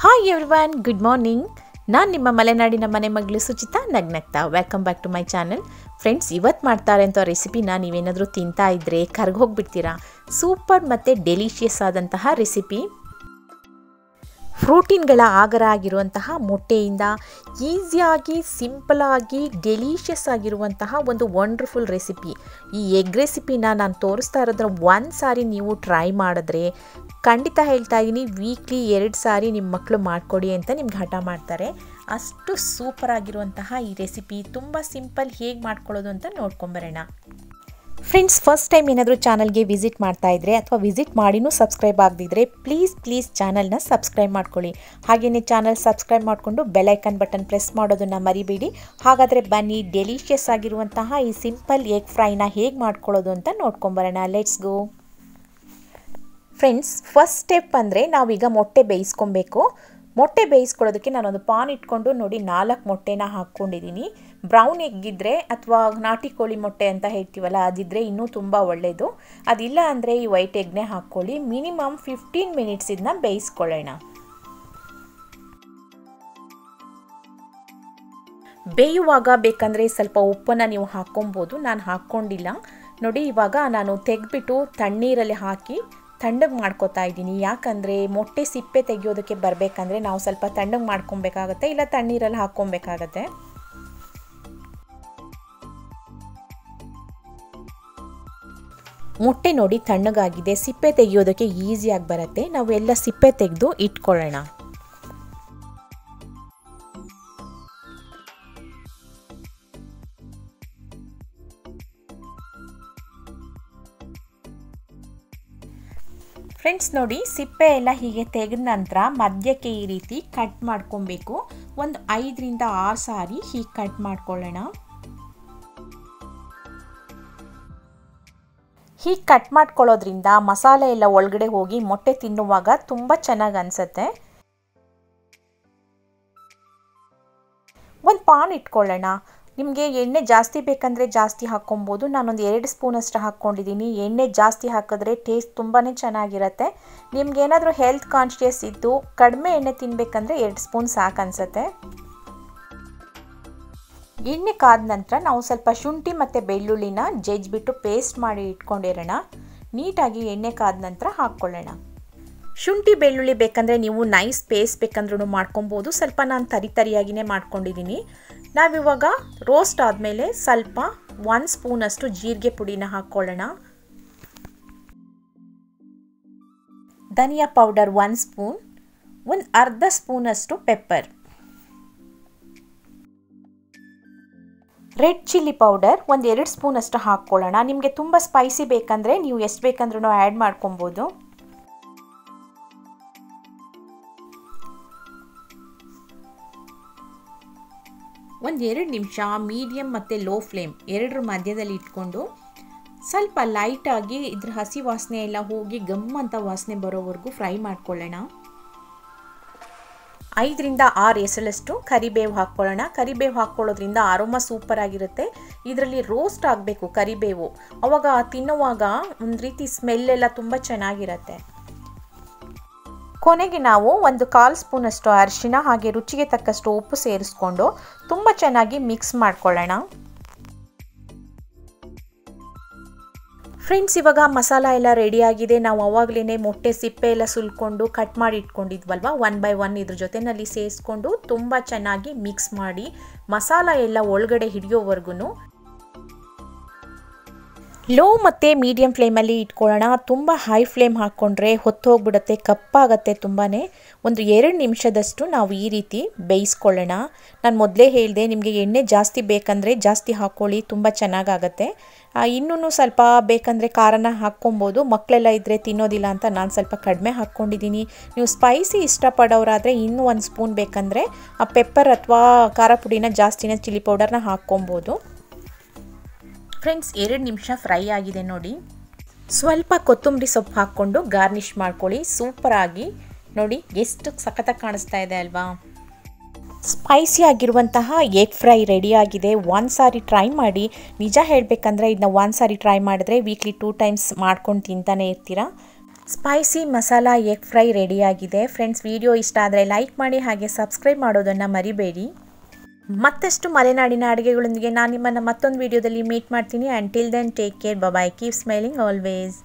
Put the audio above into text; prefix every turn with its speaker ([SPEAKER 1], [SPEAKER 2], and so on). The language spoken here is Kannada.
[SPEAKER 1] Hi everyone, good morning. ನಾನು ನಿಮ್ಮ ಮಲೆನಾಡಿನ ಮನೆ ಮಗಳು ಸುಚಿತಾ ನಗ್ನಗ್ತಾ. Welcome back to my channel. Friends, ಇವತ್ತು ಮಾಡ್ತಾರೆ ಅಂತ ರೆಸಿಪಿನ ನೀವೇನಾದರೂ ತಿಂತಾ ಇದ್ದರೆ ಕರ್ಗೋಗ್ಬಿಡ್ತೀರಾ. ಸೂಪರ್ ಮತ್ತು ಡೆಲಿಷಿಯಸ್ ಆದಂತಹ ರೆಸಿಪಿ. ಪ್ರೋಟೀನ್ಗಳ ಆಗರ ಆಗಿರುವಂತಹ ಮೊಟ್ಟೆಯಿಂದ ಈಸಿಯಾಗಿ ಸಿಂಪಲಾಗಿ ಡೆಲಿಷಿಯಸ್ ಆಗಿರುವಂತಹ ಒಂದು ವಂಡರ್ಫುಲ್ ರೆಸಿಪಿ. ಈ ಎಗ್ ರೆಸಿಪಿನ ನಾನು ತೋರಿಸ್ತಾ ಇರೋದನ್ನ ಒಂದು ಸಾರಿ ನೀವು ಟ್ರೈ ಮಾಡಿದ್ರೆ ಖಂಡಿತ ಹೇಳ್ತಾ ಇದ್ದೀನಿ, ವೀಕ್ಲಿ 2 ಸಾರಿ ನಿಮ್ಮ ಮಕ್ಕಳು ಮಾಡಿಕೊಡಿ ಅಂತ ನಿಮ್ಗೆ ಹಠ ಮಾಡ್ತಾರೆ. ಅಷ್ಟು ಸೂಪರ್ ಆಗಿರುವಂತಹ ಈ ರೆಸಿಪಿ ತುಂಬ ಸಿಂಪಲ್. ಹೇಗೆ ಮಾಡ್ಕೊಳ್ಳೋದು ಅಂತ ನೋಡ್ಕೊಂಬರೋಣ. ಫ್ರೆಂಡ್ಸ್, ಫಸ್ಟ್ ಟೈಮ್ ಏನಾದರೂ ಚಾನಲ್ಗೆ ವಿಸಿಟ್ ಮಾಡ್ತಾ ಇದ್ದರೆ ಅಥವಾ ವಿಸಿಟ್ ಮಾಡಿನೂ ಸಬ್ಸ್ಕ್ರೈಬ್ ಆಗದಿದ್ದರೆ ಪ್ಲೀಸ್ ಚಾನಲ್ನ ಸಬ್ಸ್ಕ್ರೈಬ್ ಮಾಡ್ಕೊಳ್ಳಿ. ಹಾಗೆಯೇ ಚಾನಲ್ ಸಬ್ಸ್ಕ್ರೈಬ್ ಮಾಡಿಕೊಂಡು ಬೆಲೈಕನ್ ಬಟನ್ ಪ್ರೆಸ್ ಮಾಡೋದನ್ನು ಮರಿಬೇಡಿ. ಹಾಗಾದರೆ ಬನ್ನಿ, ಡೆಲಿಷಿಯಸ್ ಆಗಿರುವಂತಹ ಈ ಸಿಂಪಲ್ ಎಗ್ ಫ್ರೈನ ಹೇಗೆ ಮಾಡ್ಕೊಳ್ಳೋದು ಅಂತ ನೋಡ್ಕೊಂಬರೋಣ. Let's go. Friends, first step ಅಂದರೆ ನಾವೀಗ ಮೊಟ್ಟೆ ಬೇಯಿಸ್ಕೊಬೇಕು. ಮೊಟ್ಟೆ ಬೇಯಿಸ್ಕೊಳ್ಳೋದಕ್ಕೆ ನಾನೊಂದು ಪಾನ್ ಇಟ್ಕೊಂಡು ನೋಡಿ 4 ಮೊಟ್ಟೆನ ಹಾಕ್ಕೊಂಡಿದ್ದೀನಿ. ಬ್ರೌನ್ ಎಗ್ ಇದ್ದರೆ ಅಥವಾ ನಾಟಿ ಕೋಳಿ ಮೊಟ್ಟೆ ಅಂತ ಹೇಳ್ತೀವಲ್ಲ, ಅದಿದ್ದರೆ ಇನ್ನೂ ತುಂಬ ಒಳ್ಳೆಯದು. ಅದಿಲ್ಲ ಅಂದರೆ ಈ ವೈಟ್ ಎಗ್ನೇ ಹಾಕ್ಕೊಳ್ಳಿ. ಮಿನಿಮಮ್ 15 ಮಿನಿಟ್ಸ್ ಇದನ್ನ ಬೇಯಿಸ್ಕೊಳ್ಳೋಣ. ಬೇಯುವಾಗ ಬೇಕಂದರೆ ಸ್ವಲ್ಪ ಉಪ್ಪನ್ನು ನೀವು ಹಾಕ್ಕೊಬೋದು. ನಾನು ಹಾಕ್ಕೊಂಡಿಲ್ಲ ನೋಡಿ. ಇವಾಗ ನಾನು ತೆಗೆದ್ಬಿಟ್ಟು ತಣ್ಣೀರಲ್ಲಿ ಹಾಕಿ ತಣ್ಣಗೆ ಮಾಡ್ಕೋತಾ ಇದ್ದೀನಿ. ಯಾಕಂದರೆ ಮೊಟ್ಟೆ ಸಿಪ್ಪೆ ತೆಗೆಯೋದಕ್ಕೆ ಬರಬೇಕಂದ್ರೆ ನಾವು ಸ್ವಲ್ಪ ತಣ್ಣಗೆ ಮಾಡ್ಕೊಬೇಕಾಗತ್ತೆ, ಇಲ್ಲ ತಣ್ಣೀರಲ್ಲಿ ಹಾಕ್ಕೊಬೇಕಾಗತ್ತೆ. ಮೊಟ್ಟೆ ನೋಡಿ ತಣ್ಣಗಾಗಿದೆ. ಸಿಪ್ಪೆ ತೆಗೆಯೋದಕ್ಕೆ ಈಸಿಯಾಗಿ ಬರುತ್ತೆ. ನಾವು ಎಲ್ಲ ಸಿಪ್ಪೆ ತೆಗೆದು ಇಟ್ಕೊಳ್ಳೋಣ. ಫ್ರೆಂಡ್ಸ್ ನೋಡಿ, ಸಿಪ್ಪೆ ಎಲ್ಲ ಹೀಗೆ ತೆಗೆದ ನಂತರ ಮಧ್ಯಕ್ಕೆ ಈ ರೀತಿ ಕಟ್ ಮಾಡ್ಕೊಬೇಕು. ಒಂದು 5 ರಿಂದ 6 ಸಾರಿ ಹೀಗೆ ಕಟ್ ಮಾಡ್ಕೊಳ್ಳೋಣ. ಹೀಗೆ ಕಟ್ ಮಾಡ್ಕೊಳ್ಳೋದ್ರಿಂದ ಮಸಾಲೆ ಎಲ್ಲ ಒಳಗಡೆ ಹೋಗಿ ಮೊಟ್ಟೆ ತಿನ್ನುವಾಗ ತುಂಬ ಚೆನ್ನಾಗಿ ಅನಿಸುತ್ತೆ. ಒಂದು ಪಾನ್ ಇಟ್ಕೊಳ್ಳೋಣ. ನಿಮಗೆ ಎಣ್ಣೆ ಜಾಸ್ತಿ ಬೇಕಂದರೆ ಜಾಸ್ತಿ ಹಾಕ್ಕೊಬೋದು. ನಾನೊಂದು 2 ಸ್ಪೂನಷ್ಟು ಹಾಕ್ಕೊಂಡಿದ್ದೀನಿ. ಎಣ್ಣೆ ಜಾಸ್ತಿ ಹಾಕಿದ್ರೆ ಟೇಸ್ಟ್ ತುಂಬಾ ಚೆನ್ನಾಗಿರುತ್ತೆ. ನಿಮ್ಗೇನಾದರೂ ಹೆಲ್ತ್ ಕಾನ್ಷಿಯಸ್ ಇದ್ದು ಕಡಿಮೆ ಎಣ್ಣೆ ತಿನ್ನಬೇಕಂದ್ರೆ 2 ಸ್ಪೂನ್ ಸಾಕು ಅನಿಸುತ್ತೆ. ಎಣ್ಣೆ ಕಾದ ನಂತರ ನಾವು ಸ್ವಲ್ಪ ಶುಂಠಿ ಮತ್ತು ಬೆಳ್ಳುಳ್ಳಿನ ಜಜ್ಜಿಬಿಟ್ಟು ಪೇಸ್ಟ್ ಮಾಡಿ ಇಟ್ಕೊಂಡಿರೋಣ. ನೀಟಾಗಿ ಎಣ್ಣೆ ಕಾದ ನಂತರ ಹಾಕ್ಕೊಳ್ಳೋಣ. ಶುಂಠಿ ಬೆಳ್ಳುಳ್ಳಿ ಬೇಕಂದರೆ ನೀವು ನೈಸ್ ಪೇಸ್ಟ್ ಬೇಕಂದ್ರೂ ಮಾಡ್ಕೊಬೋದು. ಸ್ವಲ್ಪ ನಾನು ತರಿಯಾಗಿಯೇ ಮಾಡ್ಕೊಂಡಿದ್ದೀನಿ. ನಾವಿವಾಗ ರೋಸ್ಟ್ ಆದಮೇಲೆ ಸ್ವಲ್ಪ 1 ಸ್ಪೂನಷ್ಟು ಜೀರಿಗೆ ಪುಡಿನ ಹಾಕ್ಕೊಳ್ಳೋಣ. ಧನಿಯಾ ಪೌಡರ್ 1 ಸ್ಪೂನ್, ಒಂದು ಅರ್ಧ ಸ್ಪೂನಷ್ಟು ಪೆಪ್ಪರ್, ರೆಡ್ ಚಿಲ್ಲಿ ಪೌಡರ್ ಒಂದು 2 ಸ್ಪೂನಷ್ಟು ಹಾಕ್ಕೊಳ್ಳೋಣ. ನಿಮಗೆ ತುಂಬ ಸ್ಪೈಸಿ ಬೇಕಂದರೆ ನೀವು ಎಷ್ಟು ಬೇಕಂದ್ರೂ ಆ್ಯಡ್ ಮಾಡ್ಕೊಬೋದು. ಒಂದು 2 ನಿಮಿಷ ಮೀಡಿಯಮ್ ಮತ್ತು ಲೋ ಫ್ಲೇಮ್ ಎರಡರ ಮಧ್ಯದಲ್ಲಿ ಇಟ್ಕೊಂಡು ಸ್ವಲ್ಪ ಲೈಟಾಗಿ ಇದ್ರ ಹಸಿ ವಾಸನೆ ಎಲ್ಲ ಹೋಗಿ ಗಮ್ ಅಂತ ವಾಸನೆ ಬರೋವರೆಗೂ ಫ್ರೈ ಮಾಡ್ಕೊಳ್ಳೋಣ. 5 ರಿಂದ 6 ಎಸಳಷ್ಟು ಕರಿಬೇವು ಹಾಕ್ಕೊಳ್ಳೋಣ. ಕರಿಬೇವು ಹಾಕ್ಕೊಳ್ಳೋದ್ರಿಂದ ಅರೋಮಾ ಸೂಪರ್ ಆಗಿರುತ್ತೆ. ಇದರಲ್ಲಿ ರೋಸ್ಟ್ ಆಗಬೇಕು ಕರಿಬೇವು. ಅವಾಗ ತಿನ್ನುವಾಗ ಒಂದು ರೀತಿ ಸ್ಮೆಲ್ ಎಲ್ಲ ತುಂಬ ಚೆನ್ನಾಗಿರುತ್ತೆ. ಕೊನೆಗೆ ನಾವು ಒಂದು 1/4 ಸ್ಪೂನಷ್ಟು ಅರಿಶಿನ ಹಾಗೆ ರುಚಿಗೆ ತಕ್ಕಷ್ಟು ಉಪ್ಪು ಸೇರಿಸ್ಕೊಂಡು ತುಂಬ ಚೆನ್ನಾಗಿ ಮಿಕ್ಸ್ ಮಾಡ್ಕೊಳ್ಳೋಣ. ಫ್ರೆಂಡ್ಸ್, ಇವಾಗ ಮಸಾಲ ಎಲ್ಲ ರೆಡಿಯಾಗಿದೆ. ನಾವು ಆವಾಗಲೇ ಮೊಟ್ಟೆ ಸಿಪ್ಪೆ ಎಲ್ಲ ಸುಲ್ಕೊಂಡು ಕಟ್ ಮಾಡಿ ಇಟ್ಕೊಂಡಿದ್ವಲ್ವ, 1 ಬೈ 1 ಇದ್ರ ಜೊತೆಯಲ್ಲಿ ಸೇರಿಸ್ಕೊಂಡು ತುಂಬ ಚೆನ್ನಾಗಿ ಮಿಕ್ಸ್ ಮಾಡಿ ಮಸಾಲ ಎಲ್ಲ ಒಳಗಡೆ ಹಿಡಿಯೋವರೆಗೂ ಲೋ ಮತ್ತು ಮೀಡಿಯಮ್ ಫ್ಲೇಮಲ್ಲಿ ಇಟ್ಕೊಳ್ಳೋಣ. ತುಂಬ ಹೈ ಫ್ಲೇಮ್ ಹಾಕ್ಕೊಂಡ್ರೆ ಹೊತ್ತೋಗ್ಬಿಡುತ್ತೆ, ಕಪ್ಪಾಗತ್ತೆ ತುಂಬಾ. ಒಂದು 2 ನಿಮಿಷದಷ್ಟು ನಾವು ಈ ರೀತಿ ಬೇಯಿಸ್ಕೊಳ್ಳೋಣ. ನಾನು ಮೊದಲೇ ಹೇಳಿದೆ, ನಿಮಗೆ ಎಣ್ಣೆ ಜಾಸ್ತಿ ಬೇಕಂದರೆ ಜಾಸ್ತಿ ಹಾಕ್ಕೊಳ್ಳಿ, ತುಂಬ ಚೆನ್ನಾಗಾಗತ್ತೆ. ಇನ್ನೂ ಸ್ವಲ್ಪ ಬೇಕಂದರೆ ಖಾರನ ಹಾಕ್ಕೊಬೋದು. ಮಕ್ಕಳೆಲ್ಲ ಇದ್ದರೆ ತಿನ್ನೋದಿಲ್ಲ ಅಂತ ನಾನು ಸ್ವಲ್ಪ ಕಡಿಮೆ ಹಾಕ್ಕೊಂಡಿದ್ದೀನಿ. ನೀವು ಸ್ಪೈಸಿ ಇಷ್ಟಪಡೋರಾದರೆ ಇನ್ನೂ 1 ಸ್ಪೂನ್ ಬೇಕಂದರೆ ಆ ಪೆಪ್ಪರ್ ಅಥವಾ ಖಾರ ಪುಡಿನ ಜಾಸ್ತಿನ ಚಿಲ್ಲಿ ಪೌಡರ್ನ ಹಾಕ್ಕೊಬೋದು. ಫ್ರೆಂಡ್ಸ್, 2 ನಿಮಿಷ ಫ್ರೈ ಆಗಿದೆ ನೋಡಿ. ಸ್ವಲ್ಪ ಕೊತ್ತಂಬರಿ ಸೊಪ್ಪು ಹಾಕ್ಕೊಂಡು ಗಾರ್ನಿಷ್ ಮಾಡ್ಕೊಳ್ಳಿ. ಸೂಪರಾಗಿ ನೋಡಿ, ಎಷ್ಟು ಸಖತ್ತಾಗಿ ಕಾಣಿಸ್ತಾ ಇದೆ ಅಲ್ವಾ. ಸ್ಪೈಸಿ ಆಗಿರುವಂತಹ ಎಗ್ ಫ್ರೈ ರೆಡಿಯಾಗಿದೆ. 1 ಸಾರಿ ಟ್ರೈ ಮಾಡಿ. ನಿಜ ಹೇಳಬೇಕಂದ್ರೆ ಇದನ್ನ 1 ಸಾರಿ ಟ್ರೈ ಮಾಡಿದ್ರೆ ವೀಕ್ಲಿ 2 ಟೈಮ್ಸ್ ಮಾಡ್ಕೊಂಡು ತಿಂತಾನೆ ಇರ್ತೀರಾ. ಸ್ಪೈಸಿ ಮಸಾಲಾ ಎಗ್ ಫ್ರೈ ರೆಡಿಯಾಗಿದೆ ಫ್ರೆಂಡ್ಸ್. ವಿಡಿಯೋ ಇಷ್ಟ ಆದರೆ ಲೈಕ್ ಮಾಡಿ ಹಾಗೆ ಸಬ್ಸ್ಕ್ರೈಬ್ ಮಾಡೋದನ್ನು ಮರಿಬೇಡಿ. ಮತ್ತಷ್ಟು ಮಲೆನಾಡಿನ ಅಡುಗೆಗಳೊಂದಿಗೆ ನಾನು ನಿಮ್ಮನ್ನು ಮತ್ತೊಂದು ವಿಡಿಯೋದಲ್ಲಿ ಮೀಟ್ ಮಾಡ್ತೀನಿ. ಅಂಟಿಲ್ ದೆನ್ ಟೇಕ್ ಕೇರ್, ಬಾಯ್, ಕೀಪ್ ಸ್ಮೈಲಿಂಗ್ ಆಲ್ವೇಸ್.